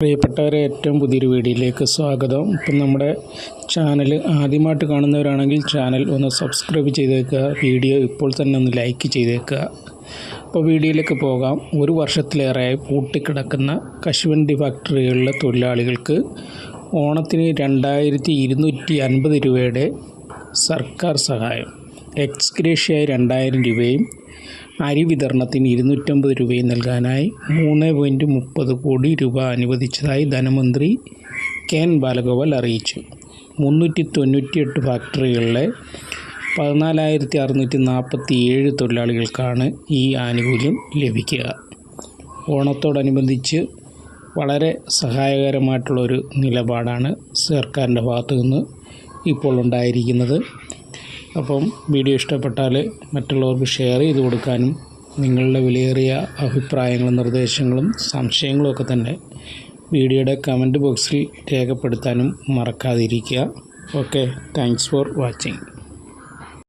പ്രിയപ്പെട്ടവരെ, ഏറ്റവും പുതിയൊരു വീഡിയോയിലേക്ക് സ്വാഗതം. ഇപ്പം നമ്മുടെ ചാനൽ ആദ്യമായിട്ട് കാണുന്നവരാണെങ്കിൽ ചാനൽ ഒന്ന് സബ്സ്ക്രൈബ് ചെയ്തേക്കുക, വീഡിയോ ഇപ്പോൾ തന്നെ ഒന്ന് ലൈക്ക് ചെയ്തേക്കുക. അപ്പോൾ വീഡിയോയിലേക്ക് പോകാം. ഒരു വർഷത്തിലേറെയായി പൂട്ടിക്കിടക്കുന്ന കശുവണ്ടി ഫാക്ടറികളിലെ തൊഴിലാളികൾക്ക് ഓണത്തിന് 2250 രൂപയുടെ സർക്കാർ സഹായം, എക്സ് ഗ്രേഷ്യായി 2000 രൂപയും അരി വിതരണത്തിന് 250 രൂപയും നൽകാനായി 3.30 കോടി രൂപ അനുവദിച്ചതായി ധനമന്ത്രി കെൻ ബാലഗോപാൽ അറിയിച്ചു. 398 ഫാക്ടറികളിലെ 14,647 തൊഴിലാളികൾക്കാണ് ഈ ആനുകൂല്യം ലഭിക്കുക. ഓണത്തോടനുബന്ധിച്ച് വളരെ സഹായകരമായിട്ടുള്ളൊരു നിലപാടാണ് സർക്കാരിൻ്റെ ഭാഗത്തു നിന്ന് ഇപ്പോൾ ഉണ്ടായിരിക്കുന്നത്. അപ്പം വീഡിയോ ഇഷ്ടപ്പെട്ടാൽ മറ്റുള്ളവർക്ക് ഷെയർ ചെയ്ത് കൊടുക്കാനും നിങ്ങളുടെ വിലയേറിയ അഭിപ്രായങ്ങളും നിർദ്ദേശങ്ങളും സംശയങ്ങളും ഒക്കെ തന്നെ വീഡിയോയുടെ കമൻറ്റ് ബോക്സിൽ രേഖപ്പെടുത്താനും മറക്കാതിരിക്കുക. Okay, thanks for watching.